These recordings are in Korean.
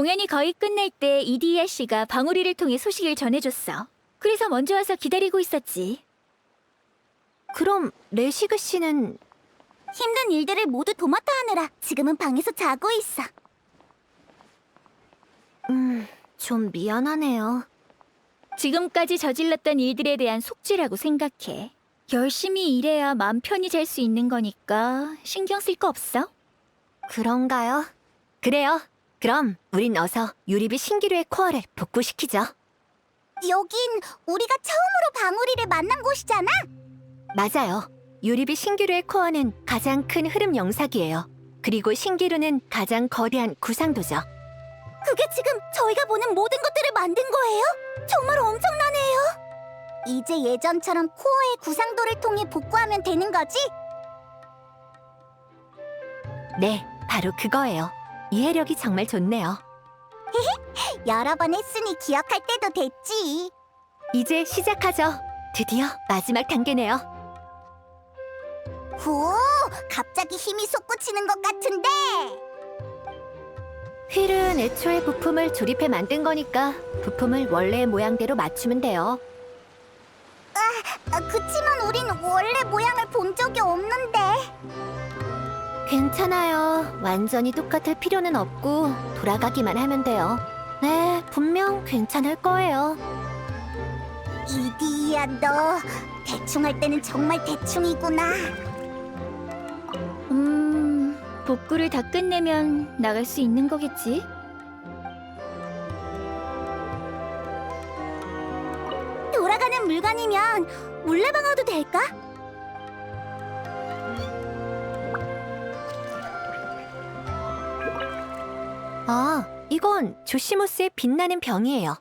공연이 거의 끝날 때 이디야 씨가 방울이를 통해 소식을 전해줬어. 그래서 먼저 와서 기다리고 있었지. 그럼 레시그 씨는 힘든 일들을 모두 도맡아 하느라 지금은 방에서 자고 있어. 좀 미안하네요. 지금까지 저질렀던 일들에 대한 속죄라고 생각해. 열심히 일해야 마음 편히 잘 수 있는 거니까 신경 쓸 거 없어? 그런가요? 그래요. 그럼 우린 어서 유리비 신기루의 코어를 복구시키죠. 여긴 우리가 처음으로 방울이를 만난 곳이잖아? 맞아요. 유리비 신기루의 코어는 가장 큰 흐름 영상이에요. 그리고 신기루는 가장 거대한 구상도죠. 그게 지금 저희가 보는 모든 것들을 만든 거예요? 정말 엄청나네요. 이제 예전처럼 코어의 구상도를 통해 복구하면 되는 거지? 네, 바로 그거예요. 이해력이 정말 좋네요. 여러 번 했으니 기억할 때도 됐지. 이제 시작하죠. 드디어 마지막 단계네요. 오, 갑자기 힘이 솟구치는 것 같은데. 휠은 애초에 부품을 조립해 만든 거니까 부품을 원래의 모양대로 맞추면 돼요. 그치만 우린 원래 모양을 본 적이 없는데. 괜찮아요. 완전히 똑같을 필요는 없고 돌아가기만 하면 돼요. 네, 분명 괜찮을 거예요. 이디야, 너 대충 할 때는 정말 대충이구나. 복구를 다 끝내면 나갈 수 있는 거겠지? 돌아가는 물건이면 물레방아도 될까? 아, 이건 조시모스의 빛나는 병이에요.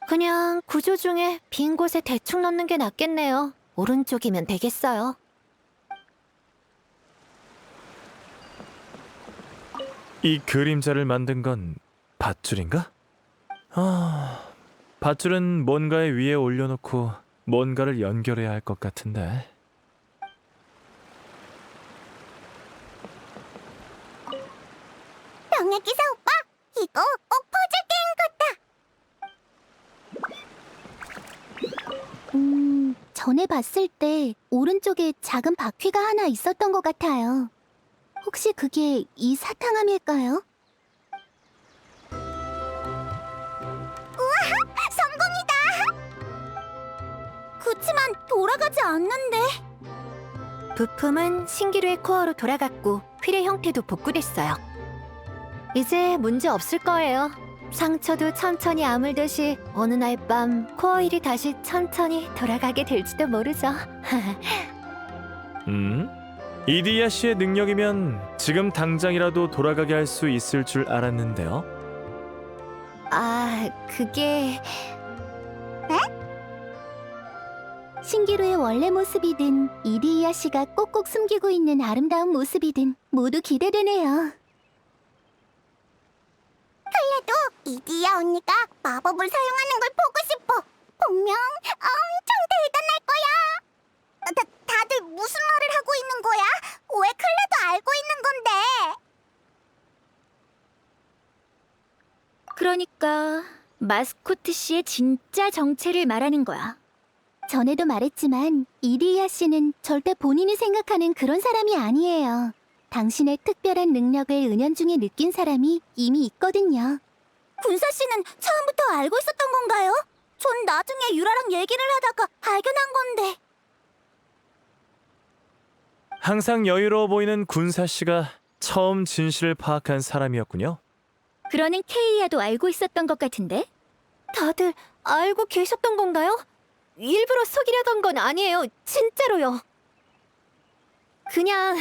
그냥 구조 중에 빈 곳에 대충 넣는 게 낫겠네요. 오른쪽이면 되겠어요. 이 그림자를 만든 건 밧줄인가? 밧줄은 뭔가의 위에 올려놓고 뭔가를 연결해야 할 것 같은데. 병의 기사 오빠, 이거 꼭 퍼즐 게임 같다. 전에 봤을 때 오른쪽에 작은 바퀴가 하나 있었던 것 같아요. 혹시 그게 이 사탕함일까요? 우와, 성공이다! 그치만 돌아가지 않는데. 부품은 신기루의 코어로 돌아갔고 휠의 형태도 복구됐어요. 이제 문제 없을 거예요. 상처도 천천히 아물듯이 어느 날 밤 코어 휠이 다시 천천히 돌아가게 될지도 모르죠. 이디야 씨의 능력이면 지금 당장이라도 돌아가게 할 수 있을 줄 알았는데요. 아, 그게... 신기루의 원래 모습이든 이디야 씨가 꼭꼭 숨기고 있는 아름다운 모습이든 모두 기대되네요. 그래도 이디야 언니가 마법을 사용하는 걸 보고 싶어. 분명 엄청 대단할 거야. 다들 무슨 말을 하고 있는 거야? 왜 클레도 알고 있는 건데? 그러니까 마스코트 씨의 진짜 정체를 말하는 거야. 전에도 말했지만 이디야 씨는 절대 본인이 생각하는 그런 사람이 아니에요. 당신의 특별한 능력을 은연중에 느낀 사람이 이미 있거든요. 군사 씨는 처음부터 알고 있었던 건가요? 전 나중에 유라랑 얘기를 하다가 발견한 건데. 항상 여유로워 보이는 군사 씨가 처음 진실을 파악한 사람이었군요. 그러는 케이야도 알고 있었던 것 같은데? 다들 알고 계셨던 건가요? 일부러 속이려던 건 아니에요. 진짜로요. 그냥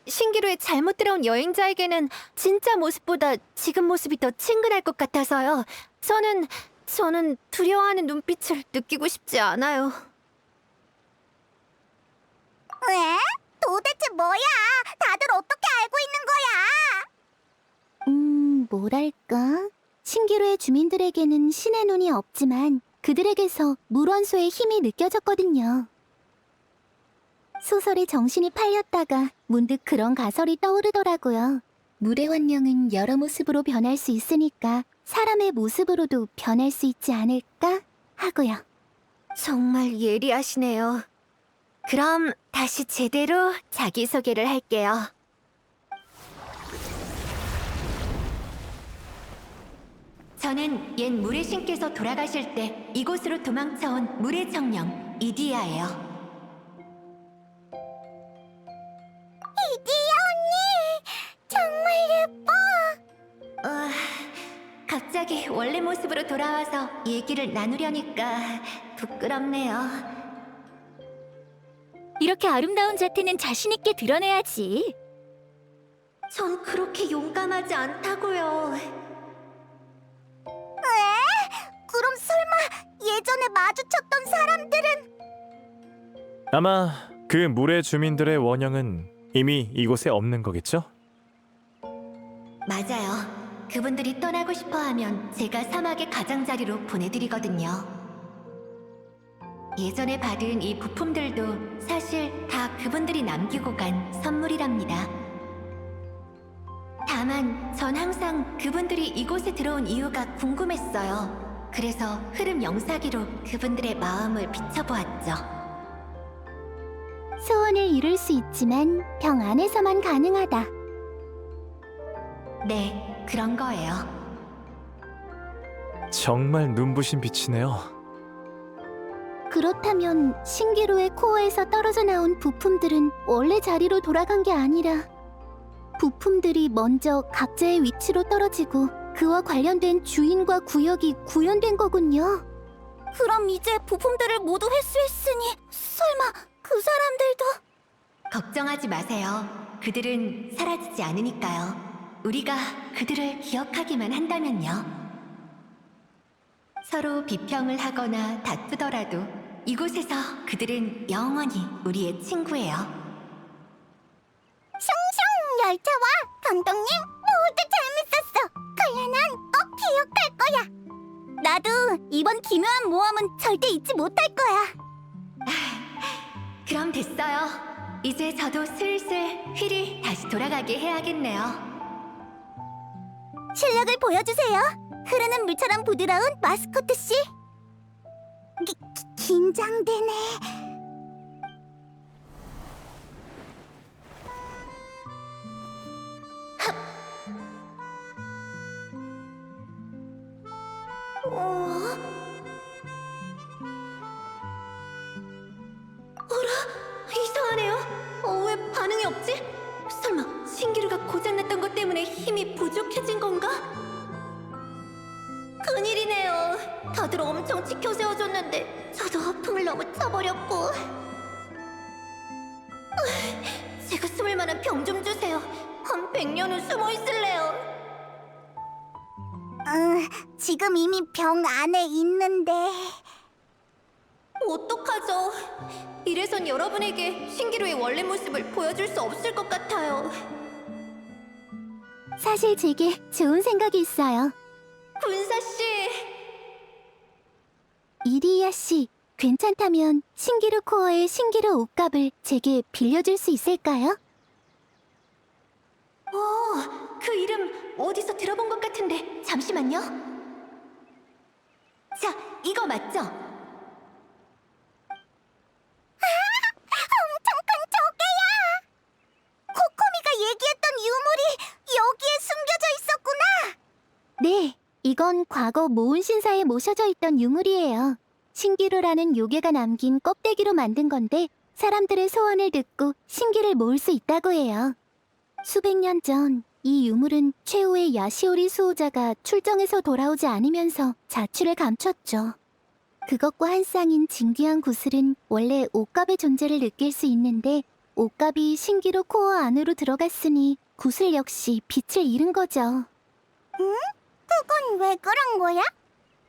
신기루에 잘못 들어온 여행자에게는 진짜 모습보다 지금 모습이 더 친근할 것 같아서요. 저는 두려워하는 눈빛을 느끼고 싶지 않아요. 왜? 도대체 뭐야? 다들 어떻게 알고 있는 거야? 뭐랄까? 신기루의 주민들에게는 신의 눈이 없지만 그들에게서 물원소의 힘이 느껴졌거든요. 소설에 정신이 팔렸다가 문득 그런 가설이 떠오르더라고요. 물의 환영은 여러 모습으로 변할 수 있으니까 사람의 모습으로도 변할 수 있지 않을까 하고요. 정말 예리하시네요. 그럼 다시 제대로 자기소개를 할게요. 저는 옛 물의 신께서 돌아가실 때 이곳으로 도망쳐온 물의 청령 이디야예요. 이디야 언니, 정말 예뻐. 갑자기 원래 모습으로 돌아와서 얘기를 나누려니까 부끄럽네요. 이렇게 아름다운 자태는 자신 있게 드러내야지. 전 그렇게 용감하지 않다고요. 그럼 설마 예전에 마주쳤던 사람들은? 아마 그 물의 주민들의 원형은 이미 이곳에 없는 거겠죠? 맞아요. 그분들이 떠나고 싶어하면 제가 사막의 가장자리로 보내드리거든요. 예전에 받은 이 부품들도 사실 다 그분들이 남기고 간 선물이랍니다. 다만 전 항상 그분들이 이곳에 들어온 이유가 궁금했어요. 그래서 흐름 영사기로 그분들의 마음을 비춰보았죠. 소원을 이룰 수 있지만 병 안에서만 가능하다. 네, 그런 거예요. 정말 눈부신 빛이네요. 그렇다면 신기루의 코어에서 떨어져 나온 부품들은 원래 자리로 돌아간 게 아니라 부품들이 먼저 각자의 위치로 떨어지고 그와 관련된 주인과 구역이 구현된 거군요. 그럼 이제 부품들을 모두 회수했으니 설마 그 사람들도... 걱정하지 마세요. 그들은 사라지지 않으니까요. 우리가 그들을 기억하기만 한다면요. 서로 비평을 하거나 다투더라도 이곳에서 그들은 영원히 우리의 친구예요. 숑숑 열차와 감독님 모두 재밌었어. 칼라난 꼭 기억할 거야. 나도 이번 기묘한 모험은 절대 잊지 못할 거야. 그럼 됐어요. 이제 저도 슬슬 휠이 다시 돌아가게 해야겠네요. 실력을 보여주세요. 흐르는 물처럼 부드러운 마스코트 씨. 긴장되네. 이상하네요. 왜 반응이 없지? 설마 신기루가 고장났던 것 때문에 힘이 부족해진 건가? 큰일이네요. 다들 엄청 지켜세워줬는데 저도 허풍을 너무 쳐버렸고. 제가 숨을 만한 병 좀 주세요. 한 100년은 숨어 있을래요. 지금 이미 병 안에 있는데. 어떡하죠? 이래선 여러분에게 신기루의 원래 모습을 보여줄 수 없을 것 같아요. 사실 제게 좋은 생각이 있어요. 군사씨! 이리야 씨, 괜찮다면 신기루 코어의 신기루 옷값을 제게 빌려줄 수 있을까요? 그 이름 어디서 들어본 것 같은데 잠시만요. 자, 이거 맞죠? 엄청 큰 조개야! 코코미가 얘기했던 유물이 여기에 숨겨져 있었구나! 네, 이건 과거 모은 신사에 모셔져 있던 유물이에요. 신기루라는 요괴가 남긴 껍데기로 만든 건데 사람들의 소원을 듣고 신기를 모을 수 있다고 해요. 수백 년 전 이 유물은 최후의 야시오리 수호자가 출정에서 돌아오지 않으면서 자취를 감췄죠. 그것과 한 쌍인 진귀한 구슬은 원래 옷값의 존재를 느낄 수 있는데 옷값이 신기루 코어 안으로 들어갔으니 구슬 역시 빛을 잃은 거죠. 응? 그건 왜 그런 거야?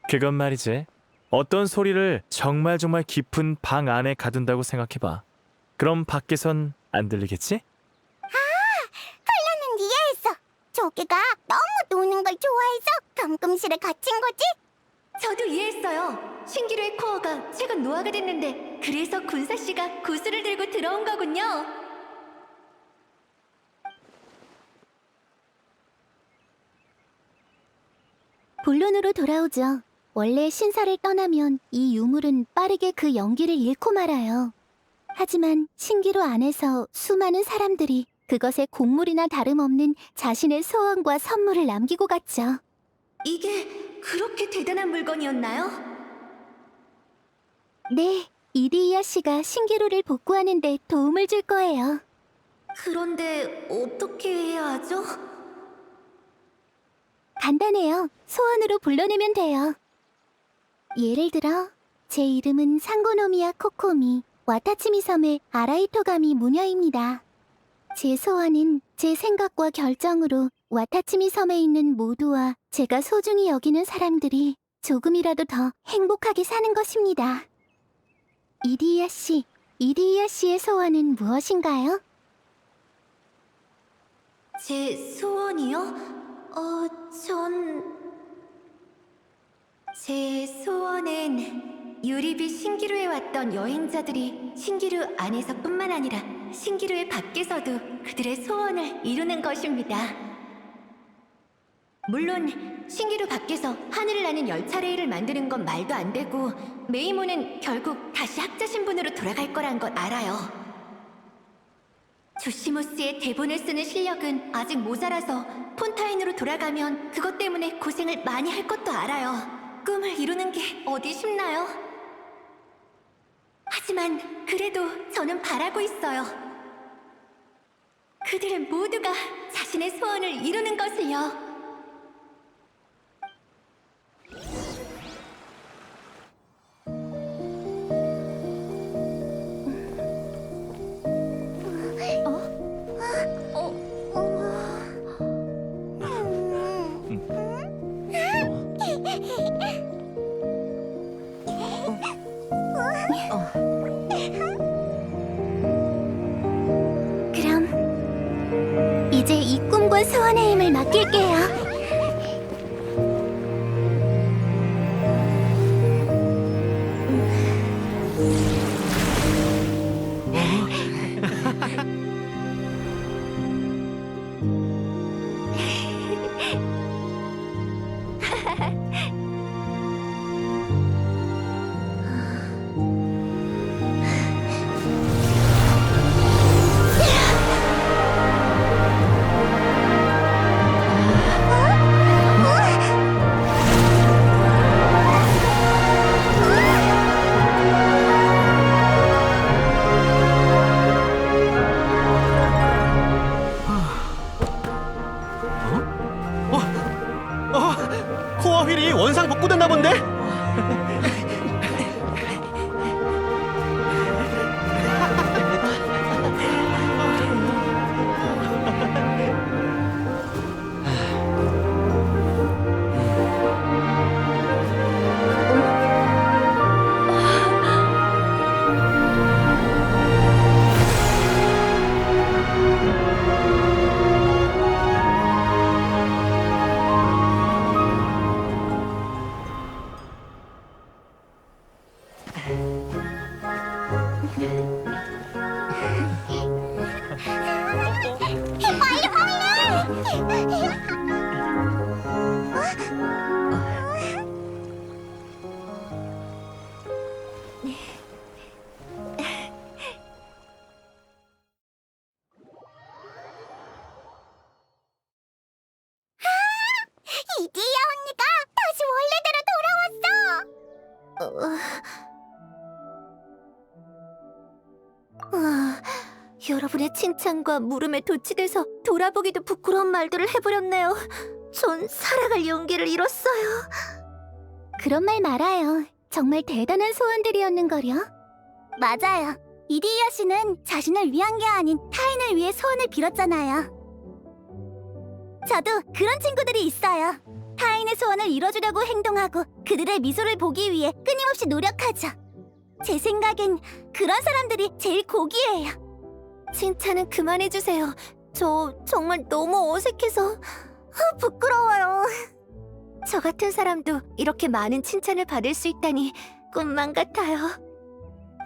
그건 말이지. 어떤 소리를 정말 깊은 방 안에 가둔다고 생각해봐. 그럼 밖에선 안 들리겠지? 나는 이해했어. 조개가 너무 노는 걸 좋아해서 감금실에 갇힌 거지? 저도 이해했어요. 신기루의 코어가 최근 노화가 됐는데 그래서 군사씨가 구슬을 들고 들어온 거군요. 소원으로 돌아오죠. 원래 신사를 떠나면 이 유물은 빠르게 그 연기를 잃고 말아요. 하지만 신기루 안에서 수많은 사람들이 그것에 곡물이나 다름없는 자신의 소원과 선물을 남기고 갔죠. 이게 그렇게 대단한 물건이었나요? 네, 이리이아 씨가 신기루를 복구하는 데 도움을 줄 거예요. 그런데 어떻게 해야 하죠? 간단해요. 소원으로 불러내면 돼요. 예를 들어 제 이름은 상고노미야 코코미, 와타치미 섬의 아라이토가미 무녀입니다. 제 소원은 제 생각과 결정으로 와타치미 섬에 있는 모두와 제가 소중히 여기는 사람들이 조금이라도 더 행복하게 사는 것입니다. 이리이아 씨의 소원은 무엇인가요? 제 소원이요? 제 소원은 유리비 신기루에 왔던 여행자들이 신기루 안에서뿐만 아니라 신기루의 밖에서도 그들의 소원을 이루는 것입니다. 물론 신기루 밖에서 하늘을 나는 열차 레일을 만드는 건 말도 안 되고 메이모는 결국 다시 학자 신분으로 돌아갈 거란 걸 알아요. 조시모스의 대본을 쓰는 실력은 아직 모자라서 폰타인으로 돌아가면 그것 때문에 고생을 많이 할 것도 알아요. 꿈을 이루는 게 어디 쉽나요? 하지만 그래도 저는 바라고 있어요. 그들 모두가 자신의 소원을 이루는 것을요. 그럼 이제 이 꿈과 소원의 힘을 맡길게요. 코어 휠이 원상 복구됐나 본데? 이디야 언니가 다시 원래대로 돌아왔어. 여러분의 칭찬과 물음에 도취돼서 돌아보기도 부끄러운 말들을 해버렸네요. 전 살아갈 용기를 잃었어요. 그런 말 말아요. 정말 대단한 소원들이었는걸요. 맞아요. 이디야 씨는 자신을 위한 게 아닌 타인을 위해 소원을 빌었잖아요. 저도 그런 친구들이 있어요. 타인의 소원을 이뤄주려고 행동하고 그들의 미소를 보기 위해 끊임없이 노력하죠. 제 생각엔 그런 사람들이 제일 고귀해요. 칭찬은 그만해주세요. 저 정말 너무 어색해서 부끄러워요. 저 같은 사람도 이렇게 많은 칭찬을 받을 수 있다니 꿈만 같아요.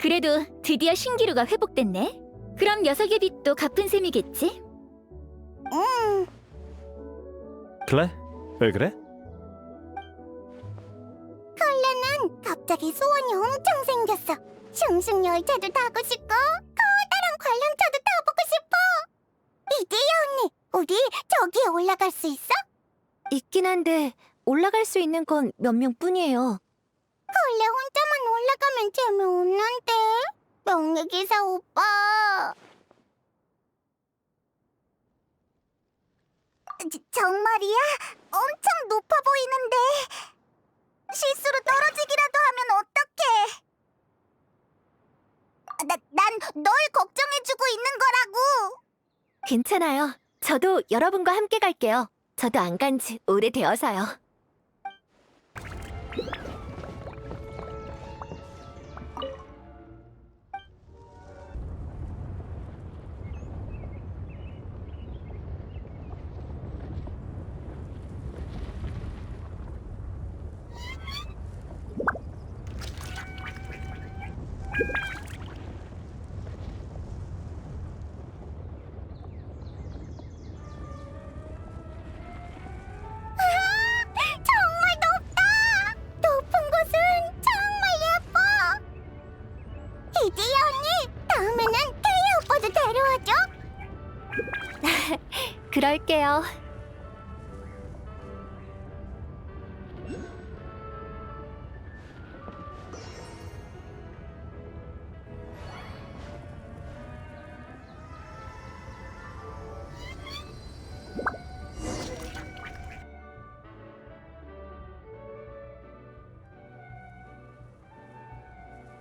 그래도 드디어 신기루가 회복됐네. 그럼 녀석의 빚도 갚은 셈이겠지? 그래? 왜 그래? 갑자기 소원이 엄청 생겼어. 슝슝 열차도 타고 싶고 커다란 관람차도 타보고 싶어. 이디야 언니, 우리 저기에 올라갈 수 있어? 있긴 한데 올라갈 수 있는 건 몇 명뿐이에요. 원래 혼자만 올라가면 재미없는데. 명예기사 오빠. 정말이야? 엄청 높아 보이는데. 실수로 떨어지기라도 하면 어떡해? 난 널 걱정해주고 있는 거라고. 괜찮아요. 저도 여러분과 함께 갈게요. 저도 안 간 지 오래되어서요. 정말 높다! 높은 곳은 정말 예뻐! 이디야 언니, 다음에는 태희 오빠도 데려와줘! 그럴게요.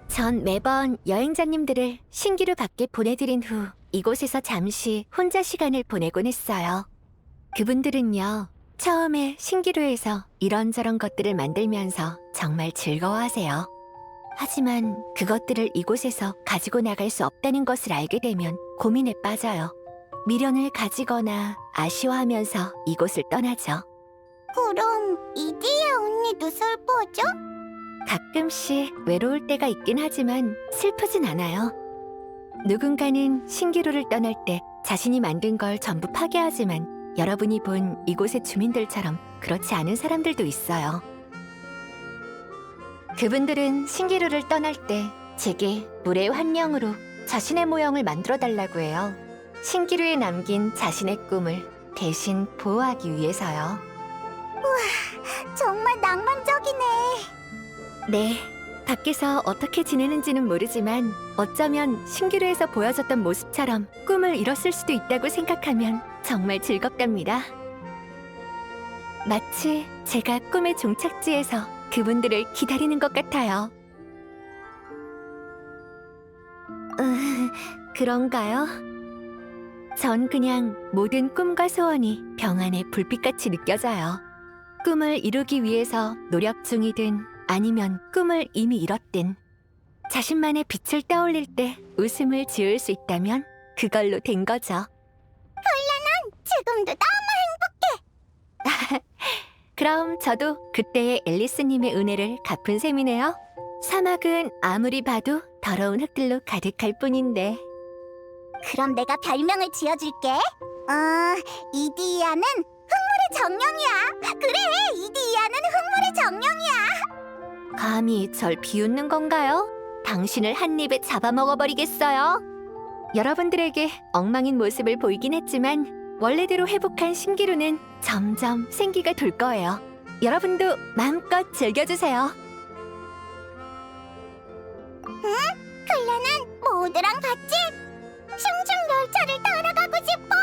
전 매번 여행자님들을 신기루 밖에 보내드린 후 이곳에서 잠시 혼자 시간을 보내곤 했어요. 그분들은요, 처음에 신기루에서 이런저런 것들을 만들면서 정말 즐거워하세요. 하지만 그것들을 이곳에서 가지고 나갈 수 없다는 것을 알게 되면 고민에 빠져요. 미련을 가지거나 아쉬워하면서 이곳을 떠나죠. 그럼 이디야 언니도 슬퍼져? 가끔씩 외로울 때가 있긴 하지만 슬프진 않아요. 누군가는 신기루를 떠날 때 자신이 만든 걸 전부 파괴하지만 여러분이 본 이곳의 주민들처럼 그렇지 않은 사람들도 있어요. 그분들은 신기루를 떠날 때 제게 물의 환영으로 자신의 모형을 만들어 달라고 해요. 신기루에 남긴 자신의 꿈을 대신 보호하기 위해서요. 정말 낭만적이네. 네, 밖에서 어떻게 지내는지는 모르지만 어쩌면 신기루에서 보여줬던 모습처럼 꿈을 이뤘을 수도 있다고 생각하면 정말 즐겁답니다. 마치 제가 꿈의 종착지에서 그분들을 기다리는 것 같아요. 그런가요? 전 그냥 모든 꿈과 소원이 병 안에 불빛같이 느껴져요. 꿈을 이루기 위해서 노력 중이든 아니면 꿈을 이미 이뤘든 자신만의 빛을 떠올릴 때 웃음을 지을 수 있다면 그걸로 된 거죠. 지금도 너무 그럼 저도 그때의 앨리스님의 은혜를 갚은 셈이네요. 사막은 아무리 봐도 더러운 흙들로 가득할 뿐인데. 그럼 내가 별명을 지어줄게. 이디야는 흙물의 정령이야. 그래, 이디야는 흙물의 정령이야. 감히 절 비웃는 건가요? 당신을 한 입에 잡아먹어버리겠어요. 여러분들에게 엉망인 모습을 보이긴 했지만 원래대로 회복한 신기루는 점점 생기가 돌 거예요. 여러분도 마음껏 즐겨주세요. 클레는 모두랑 같이 슝슝 열차를 타러 가고 싶어.